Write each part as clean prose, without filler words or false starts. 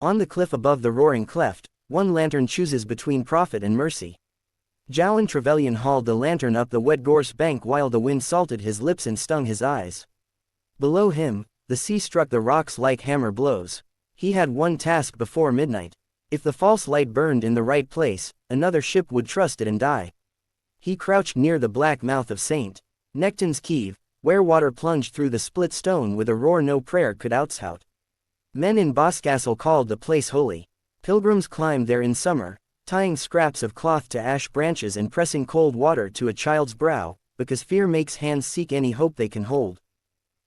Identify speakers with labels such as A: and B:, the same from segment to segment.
A: On the cliff above the roaring cleft, one lantern chooses between profit and mercy. Jowen Trevelyan hauled the lantern up the wet gorse bank while the wind salted his lips and stung his eyes. Below him, the sea struck the rocks like hammer blows. He had one task before midnight. If the false light burned in the right place, another ship would trust it and die. He crouched near the black mouth of St. Nectan's Kieve, where water plunged through the split stone with a roar no prayer could outshout. Men in Boscastle called the place holy. Pilgrims climbed there in summer, tying scraps of cloth to ash branches and pressing cold water to a child's brow, because fear makes hands seek any hope they can hold.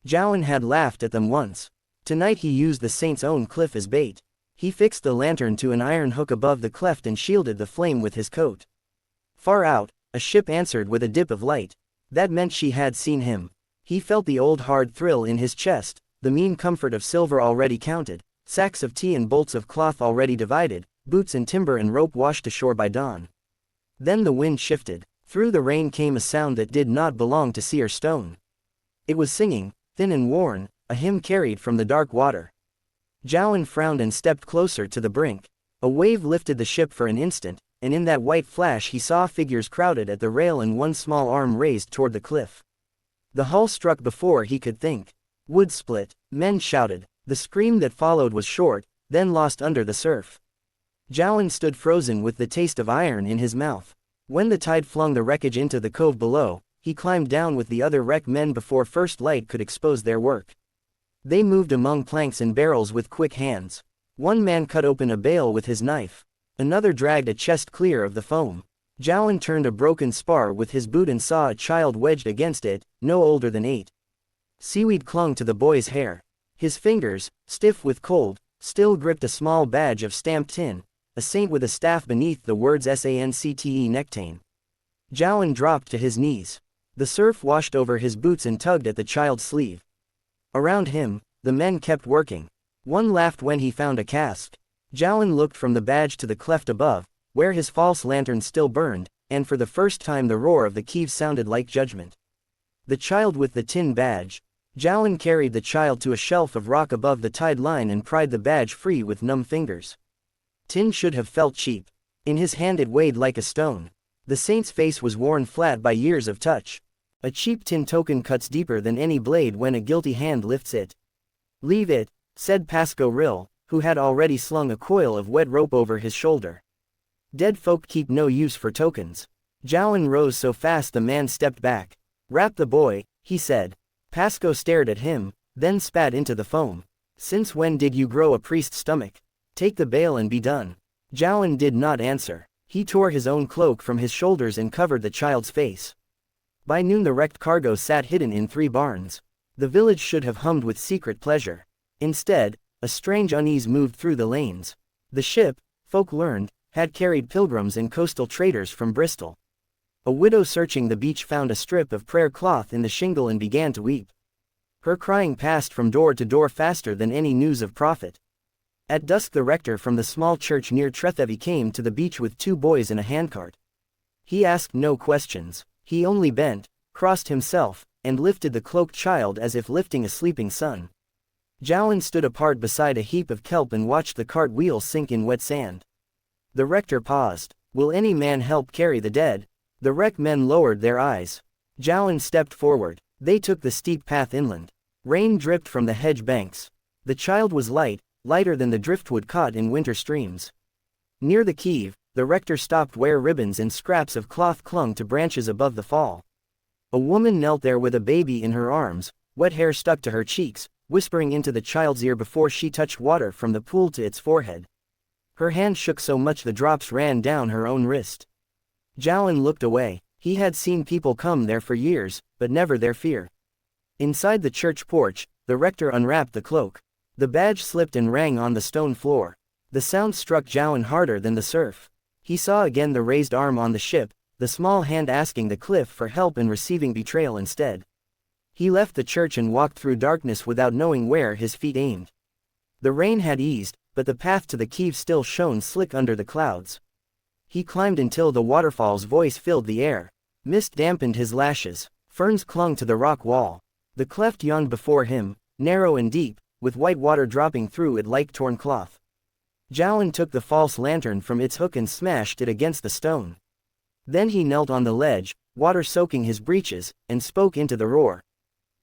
A: Jowen had laughed at them once. Tonight he used the saint's own cliff as bait. He fixed the lantern to an iron hook above the cleft and shielded the flame with his coat. Far out, a ship answered with a dip of light. That meant she had seen him. He felt the old hard thrill in his chest, the mean comfort of silver already counted, sacks of tea and bolts of cloth already divided, boots and timber and rope washed ashore by dawn. Then the wind shifted. Through the rain came a sound that did not belong to sea or stone. It was singing, thin and worn, a hymn carried from the dark water. Jowen frowned and stepped closer to the brink. A wave lifted the ship for an instant, and in that white flash he saw figures crowded at the rail and one small arm raised toward the cliff. The hull struck before he could think. Wood split, men shouted. The scream that followed was short, then lost under the surf. Jowen stood frozen with the taste of iron in his mouth. When the tide flung the wreckage into the cove below, he climbed down with the other wreck men before first light could expose their work. They moved among planks and barrels with quick hands. One man cut open a bale with his knife. Another dragged a chest clear of the foam. Jowen turned a broken spar with his boot and saw a child wedged against it, no older than 8. Seaweed clung to the boy's hair. His fingers, stiff with cold, still gripped a small badge of stamped tin, a saint with a staff beneath the words SANCTE Nectan. Jowen dropped to his knees. The surf washed over his boots and tugged at the child's sleeve. Around him, the men kept working. One laughed when he found a cask. Jowen looked from the badge to the cleft above, where his false lantern still burned, and for the first time the roar of the Kieve sounded like judgment. The child with the tin badge. Jowen carried the child to a shelf of rock above the tide line and pried the badge free with numb fingers. Tin should have felt cheap. In his hand it weighed like a stone. The saint's face was worn flat by years of touch. A cheap tin token cuts deeper than any blade when a guilty hand lifts it. "Leave it," said Pasco Rill, who had already slung a coil of wet rope over his shoulder. "Dead folk keep no use for tokens." Jowen rose so fast the man stepped back. "Wrap the boy," he said. Pasco stared at him, then spat into the foam. "Since when did you grow a priest's stomach? Take the bale and be done." Jowen did not answer. He tore his own cloak from his shoulders and covered the child's face. By noon the wrecked cargo sat hidden in 3 barns. The village should have hummed with secret pleasure. Instead, a strange unease moved through the lanes. The ship, folk learned, had carried pilgrims and coastal traders from Bristol. A widow searching the beach found a strip of prayer cloth in the shingle and began to weep. Her crying passed from door to door faster than any news of profit. At dusk the rector from the small church near Trethevy came to the beach with 2 boys in a handcart. He asked no questions. He only bent, crossed himself, and lifted the cloaked child as if lifting a sleeping son. Jowen stood apart beside a heap of kelp and watched the cart wheels sink in wet sand. The rector paused. "Will any man help carry the dead?" The wreck men lowered their eyes. Jowen stepped forward. They took the steep path inland. Rain dripped from the hedge banks. The child was light, lighter than the driftwood caught in winter streams. Near the Kieve, the rector stopped where ribbons and scraps of cloth clung to branches above the fall. A woman knelt there with a baby in her arms, wet hair stuck to her cheeks, whispering into the child's ear before she touched water from the pool to its forehead. Her hand shook so much the drops ran down her own wrist. Jowen looked away. He had seen people come there for years, but never their fear. Inside the church porch, the rector unwrapped the cloak. The badge slipped and rang on the stone floor. The sound struck Jowen harder than the surf. He saw again the raised arm on the ship, the small hand asking the cliff for help and receiving betrayal instead. He left the church and walked through darkness without knowing where his feet aimed. The rain had eased, but the path to the Kieve still shone slick under the clouds. He climbed until the waterfall's voice filled the air. Mist dampened his lashes. Ferns clung to the rock wall. The cleft yawned before him, narrow and deep, with white water dropping through it like torn cloth. Jowin took the false lantern from its hook and smashed it against the stone. Then he knelt on the ledge, water soaking his breeches, and spoke into the roar.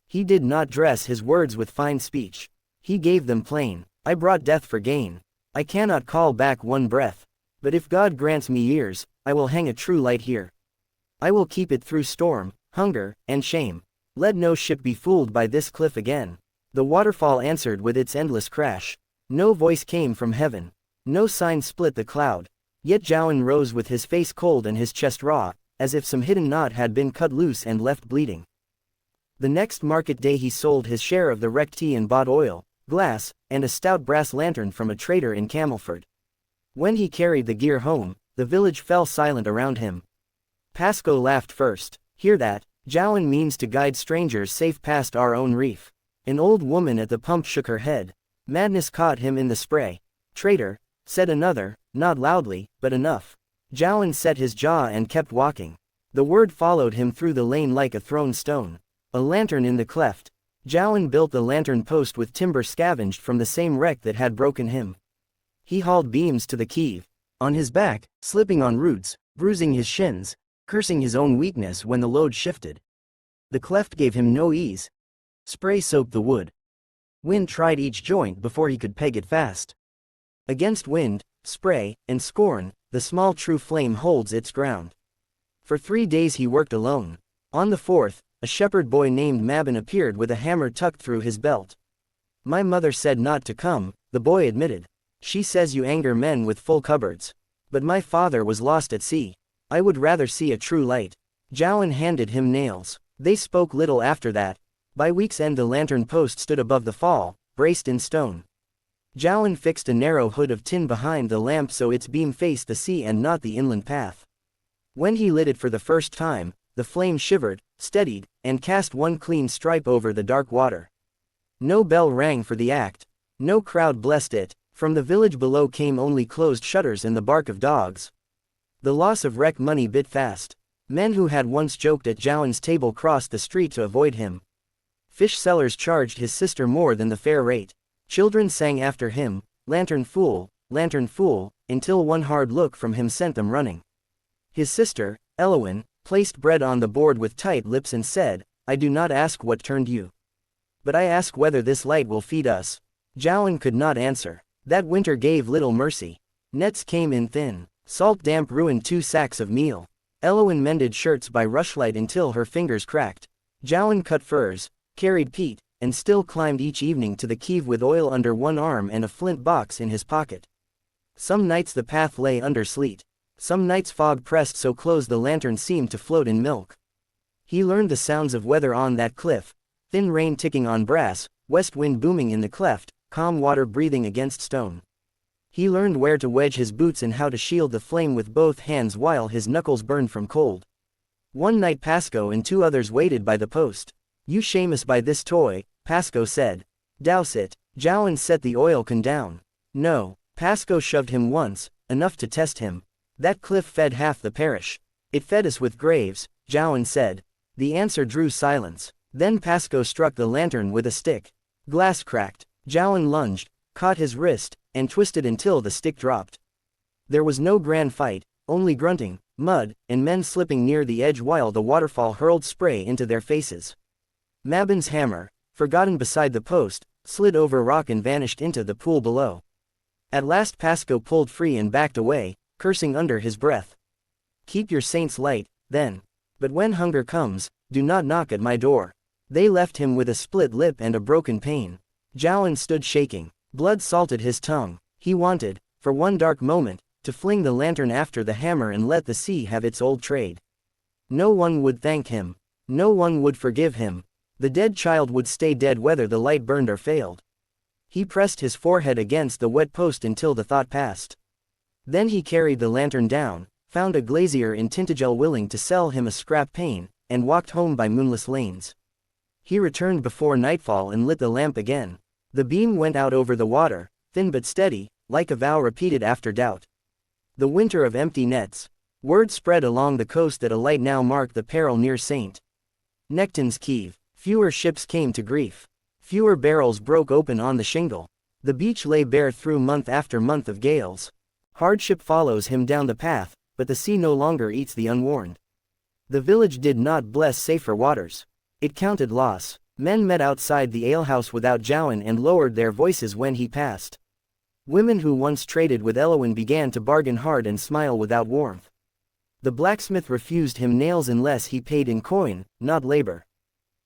A: He did not dress his words with fine speech. He gave them plain. I brought death for gain. I cannot call back one breath. But if God grants me years, I will hang a true light here. I will keep it through storm, hunger, and shame. Let no ship be fooled by this cliff again. The waterfall answered with its endless crash. No voice came from heaven. No sign split the cloud. Yet Jowin rose with his face cold and his chest raw, as if some hidden knot had been cut loose and left bleeding. The next market day he sold his share of the wrecked tea and bought oil, glass, and a stout brass lantern from a trader in Camelford. When he carried the gear home, the village fell silent around him. Pasco laughed first. Hear that? Jowin means to guide strangers safe past our own reef. An old woman at the pump shook her head. Madness caught him in the spray. Traitor, said another, not loudly, but enough. Jowin set his jaw and kept walking. The word followed him through the lane like a thrown stone. A lantern in the cleft. Jowin built the lantern post with timber scavenged from the same wreck that had broken him. He hauled beams to the Kieve. On his back, slipping on roots, bruising his shins, cursing his own weakness when the load shifted. The cleft gave him no ease. Spray soaked the wood. Wind tried each joint before he could peg it fast. Against wind, spray, and scorn, the small true flame holds its ground. For 3 days he worked alone. On the 4th, a shepherd boy named Mabon appeared with a hammer tucked through his belt. My mother said not to come, the boy admitted. She says you anger men with full cupboards. But my father was lost at sea. I would rather see a true light. Jowin handed him nails. They spoke little after that. By week's end the lantern post stood above the fall, braced in stone. Jowin fixed a narrow hood of tin behind the lamp so its beam faced the sea and not the inland path. When he lit it for the first time, the flame shivered, steadied, and cast one clean stripe over the dark water. No bell rang for the act. No crowd blessed it. From the village below came only closed shutters and the bark of dogs. The loss of wreck money bit fast. Men who had once joked at Jowin's table crossed the street to avoid him. Fish sellers charged his sister more than the fair rate. Children sang after him, lantern fool, until one hard look from him sent them running. His sister, Elowin, placed bread on the board with tight lips and said, I do not ask what turned you. But I ask whether this light will feed us. Jowin could not answer. That winter gave little mercy. Nets came in thin. Salt damp ruined 2 sacks of meal. Elowin mended shirts by rushlight until her fingers cracked. Jowin cut furs, carried peat, and still climbed each evening to the Kieve with oil under one arm and a flint box in his pocket. Some nights the path lay under sleet. Some nights fog pressed so close the lantern seemed to float in milk. He learned the sounds of weather on that cliff. Thin rain ticking on brass, west wind booming in the cleft, calm water breathing against stone. He learned where to wedge his boots and how to shield the flame with both hands while his knuckles burned from cold. One night Pasco and 2 others waited by the post. You shame us by this toy, Pasco said. Douse it. Jowin set the oil can down. No. Pasco shoved him once, enough to test him. That cliff fed half the parish. It fed us with graves, Jowin said. The answer drew silence. Then Pasco struck the lantern with a stick. Glass cracked. Jowin lunged, caught his wrist, and twisted until the stick dropped. There was no grand fight, only grunting, mud, and men slipping near the edge while the waterfall hurled spray into their faces. Mabon's hammer, forgotten beside the post, slid over rock and vanished into the pool below. At last Pasco pulled free and backed away, cursing under his breath. Keep your saints light, then. But when hunger comes, do not knock at my door. They left him with a split lip and a broken pane. Jowin stood shaking. Blood salted his tongue. He wanted, for one dark moment, to fling the lantern after the hammer and let the sea have its old trade. No one would thank him. No one would forgive him. The dead child would stay dead whether the light burned or failed. He pressed his forehead against the wet post until the thought passed. Then he carried the lantern down, found a glazier in Tintagel willing to sell him a scrap pane, and walked home by moonless lanes. He returned before nightfall and lit the lamp again. The beam went out over the water, thin but steady, like a vow repeated after doubt. The winter of empty nets. Word spread along the coast that a light now marked the peril near St. Nectan's Kieve. Fewer ships came to grief. Fewer barrels broke open on the shingle. The beach lay bare through month after month of gales. Hardship follows him down the path, but the sea no longer eats the unwarned. The village did not bless safer waters. It counted loss. Men met outside the alehouse without Jowan and lowered their voices when he passed. Women who once traded with Elowin began to bargain hard and smile without warmth. The blacksmith refused him nails unless he paid in coin, not labor.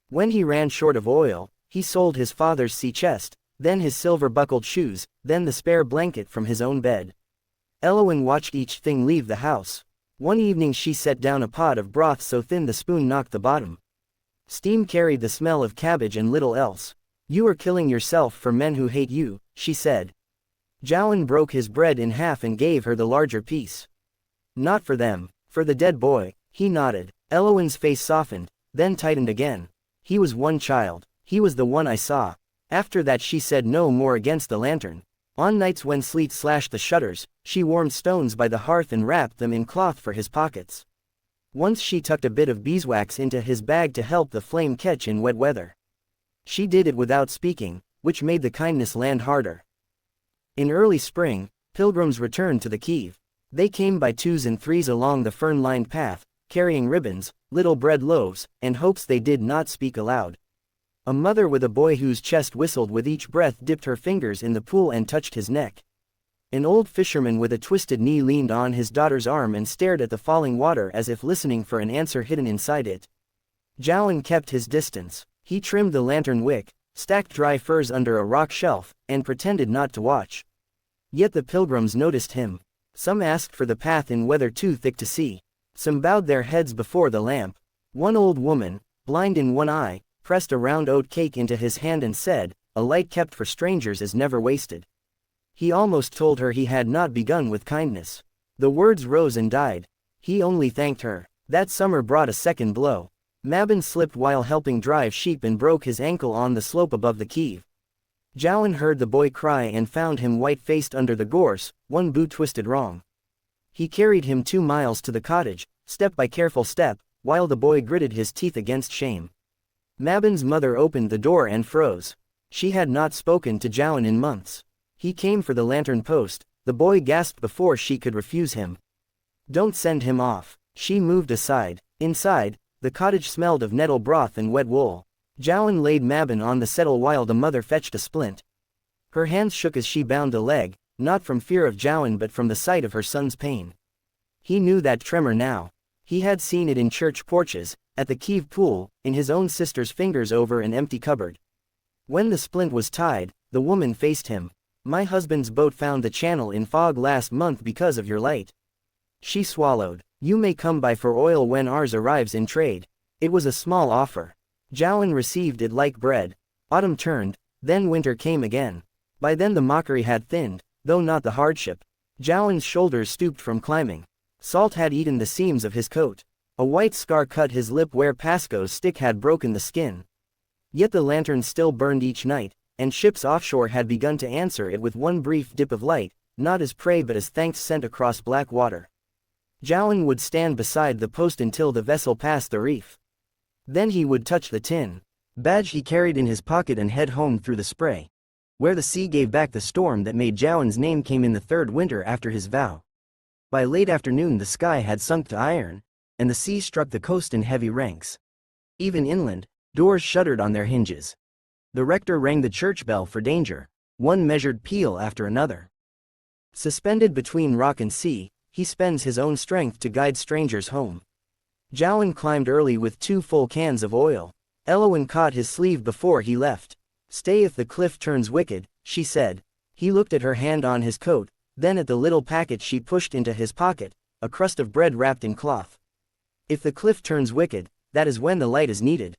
A: When he ran short of oil, he sold his father's sea chest, then his silver-buckled shoes, then the spare blanket from his own bed. Elowin watched each thing leave the house. One evening she set down a pot of broth so thin the spoon knocked the bottom. Steam carried the smell of cabbage and little else. "You are killing yourself for men who hate you," she said. Jowan broke his bread in half and gave her the larger piece. "Not for them, for the dead boy," he nodded. Elowin's face softened, then tightened again. "He was one child. He was the one I saw." After that she said no more against the lantern. On nights when sleet slashed the shutters, she warmed stones by the hearth and wrapped them in cloth for his pockets. Once she tucked a bit of beeswax into his bag to help the flame catch in wet weather. She did it without speaking, which made the kindness land harder. In early spring, pilgrims returned to the Kieve. They came by twos and threes along the fern-lined path, carrying ribbons, little bread loaves, and hopes they did not speak aloud. A mother with a boy whose chest whistled with each breath dipped her fingers in the pool and touched his neck. An old fisherman with a twisted knee leaned on his daughter's arm and stared at the falling water as if listening for an answer hidden inside it. Jowan kept his distance. He trimmed the lantern wick, stacked dry furs under a rock shelf, and pretended not to watch. Yet the pilgrims noticed him. Some asked for the path in weather too thick to see. Some bowed their heads before the lamp. One old woman, blind in one eye, pressed a round oat cake into his hand and said, "A light kept for strangers is never wasted." He almost told her he had not begun with kindness. The words rose and died. He only thanked her. That summer brought a second blow. Mabon slipped while helping drive sheep and broke his ankle on the slope above the Kieve. Jowan heard the boy cry and found him white-faced under the gorse, one boot twisted wrong. He carried him 2 miles to the cottage, step by careful step, while the boy gritted his teeth against shame. Mabon's mother opened the door and froze. She had not spoken to Jowan in months. He came for the lantern post. The boy gasped before she could refuse him. "Don't send him off." She moved aside. Inside, the cottage smelled of nettle broth and wet wool. Jowan laid Mabon on the settle while the mother fetched a splint. Her hands shook as she bound the leg, not from fear of Jowan but from the sight of her son's pain. He knew that tremor now. He had seen it in church porches, at the Kieve pool, in his own sister's fingers over an empty cupboard. When the splint was tied, the woman faced him. "My husband's boat found the channel in fog last month because of your light." She swallowed. "You may come by for oil when ours arrives in trade." It was a small offer. Jowan received it like bread. Autumn turned, then winter came again. By then the mockery had thinned, though not the hardship. Jowan's shoulders stooped from climbing. Salt had eaten the seams of his coat. A white scar cut his lip where Pasco's stick had broken the skin. Yet the lantern still burned each night, and ships offshore had begun to answer it with one brief dip of light, not as prey but as thanks sent across black water. Jowan would stand beside the post until the vessel passed the reef. Then he would touch the tin badge he carried in his pocket and head home through the spray, where the sea gave back the storm that made Jowan's name came in the 3rd winter after his vow. By late afternoon the sky had sunk to iron, and the sea struck the coast in heavy ranks. Even inland, doors shuddered on their hinges. The rector rang the church bell for danger, one measured peal after another. Suspended between rock and sea, he spends his own strength to guide strangers home. Jowan climbed early with 2 full cans of oil. Elowin caught his sleeve before he left. "Stay if the cliff turns wicked," she said. He looked at her hand on his coat, then at the little packet she pushed into his pocket, a crust of bread wrapped in cloth. "If the cliff turns wicked, that is when the light is needed."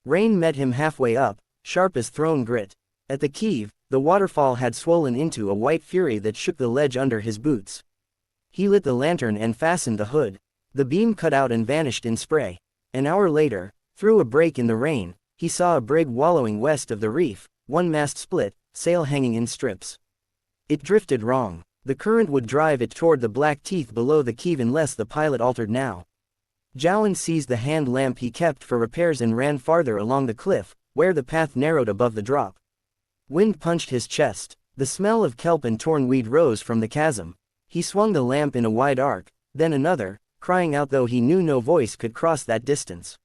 A: Rain met him halfway up, sharp as thrown grit. At the Kieve, the waterfall had swollen into a white fury that shook the ledge under his boots. He lit the lantern and fastened the hood. The beam cut out and vanished in spray. An hour later, through a break in the rain, he saw a brig wallowing west of the reef, one mast split, sail hanging in strips. It drifted wrong. The current would drive it toward the black teeth below the Kieve unless the pilot altered now. Jowan seized the hand lamp he kept for repairs and ran farther along the cliff, where the path narrowed above the drop. Wind punched his chest. The smell of kelp and torn weed rose from the chasm. He swung the lamp in a wide arc, then another, crying out though he knew no voice could cross that distance.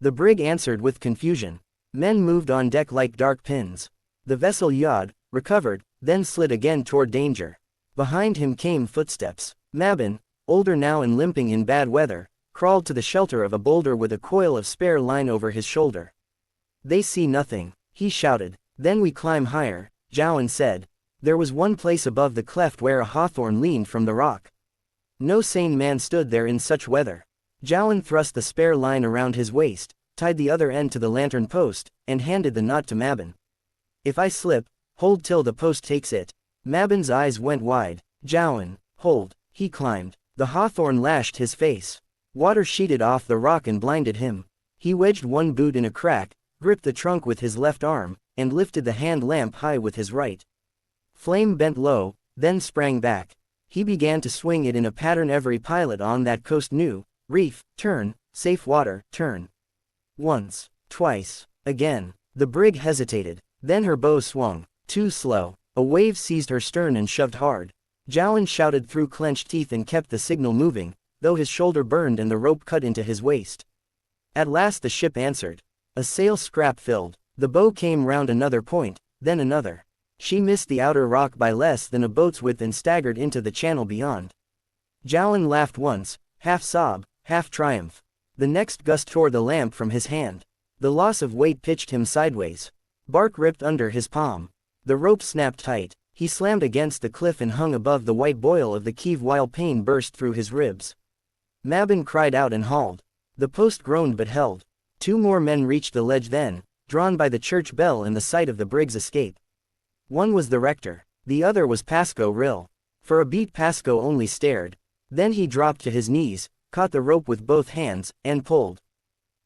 A: The brig answered with confusion. Men moved on deck like dark pins. The vessel yawed, recovered, then slid again toward danger. Behind him came footsteps. Mabon, older now and limping in bad weather, crawled to the shelter of a boulder with a coil of spare line over his shoulder. "They see nothing," he shouted. "Then we climb higher," Jowan said. There was one place above the cleft where a hawthorn leaned from the rock. No sane man stood there in such weather. Jowan thrust the spare line around his waist, tied the other end to the lantern post, and handed the knot to Mabon. "If I slip, hold till the post takes it." Mabon's eyes went wide. "Jowan, hold." He climbed. The hawthorn lashed his face. Water sheeted off the rock and blinded him. He wedged one boot in a crack, gripped the trunk with his left arm, and lifted the hand lamp high with his right. Flame bent low, then sprang back. He began to swing it in a pattern every pilot on that coast knew: reef, turn, safe water, turn. Once, twice, again. The brig hesitated. Then her bow swung. Too slow. A wave seized her stern and shoved hard. Jowan shouted through clenched teeth and kept the signal moving, though his shoulder burned and the rope cut into his waist. At last the ship answered. A sail scrap filled. The bow came round another point, then another. She missed the outer rock by less than a boat's width and staggered into the channel beyond. Jowan laughed once, half sob, half triumph. The next gust tore the lamp from his hand. The loss of weight pitched him sideways. Bark ripped under his palm. The rope snapped tight. He slammed against the cliff and hung above the white boil of the Kieve while pain burst through his ribs. Mabon cried out and hauled. The post groaned but held. 2 more men reached the ledge then, drawn by the church bell and the sight of the brig's escape. One was the rector. The other was Pascoe Rill. For a beat Pascoe only stared. Then he dropped to his knees, caught the rope with both hands, and pulled.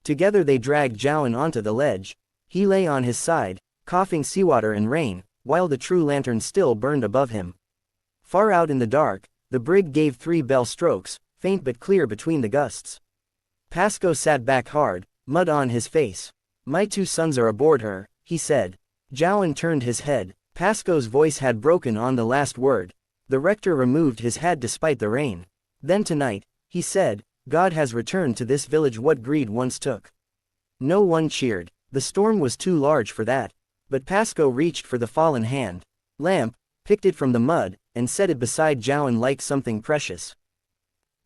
A: Together they dragged Jowan onto the ledge. He lay on his side, coughing seawater and rain, while the true lantern still burned above him. Far out in the dark, the brig gave 3 bell strokes, faint but clear between the gusts. Pascoe sat back hard, mud on his face. "My 2 sons are aboard her," he said. Jowan turned his head. Pascoe's voice had broken on the last word. The rector removed his hat despite the rain. "Then tonight," he said, "God has returned to this village what greed once took." No one cheered. The storm was too large for that. But Pascoe reached for the fallen hand lamp, picked it from the mud, and set it beside Jowan like something precious.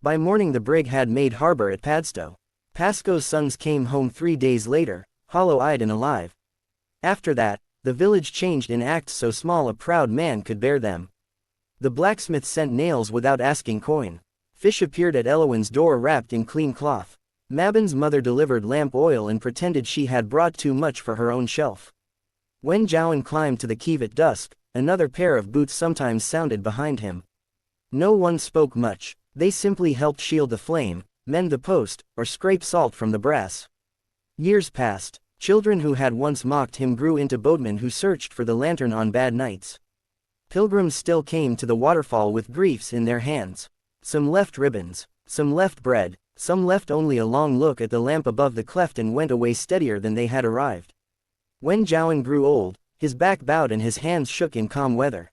A: By morning the brig had made harbor at Padstow. Pascoe's sons came home 3 days later, hollow-eyed and alive. After that, the village changed in acts so small a proud man could bear them. The blacksmith sent nails without asking coin. Fish appeared at Elowin's door wrapped in clean cloth. Mabon's mother delivered lamp oil and pretended she had brought too much for her own shelf. When Jowan climbed to the Kieve at dusk, another pair of boots sometimes sounded behind him. No one spoke much. They simply helped shield the flame, mend the post, or scrape salt from the brass. Years passed. Children who had once mocked him grew into boatmen who searched for the lantern on bad nights. Pilgrims still came to the waterfall with briefs in their hands. Some left ribbons, some left bread, some left only a long look at the lamp above the cleft and went away steadier than they had arrived. When Jowan grew old, his back bowed and his hands shook in calm weather.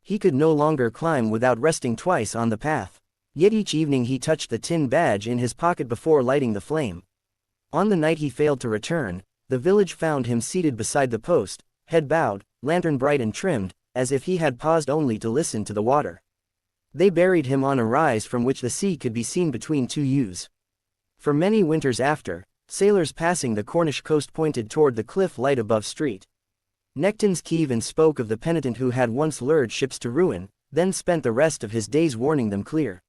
A: He could no longer climb without resting twice on the path. Yet each evening he touched the tin badge in his pocket before lighting the flame. On the night he failed to return, the village found him seated beside the post, head bowed, lantern bright and trimmed, as if he had paused only to listen to the water. They buried him on a rise from which the sea could be seen between 2 yews. For many winters after, sailors passing the Cornish coast pointed toward the cliff light above street. Nectan's Kieve and spoke of the Penitent who had once lured ships to ruin, then spent the rest of his days warning them clear.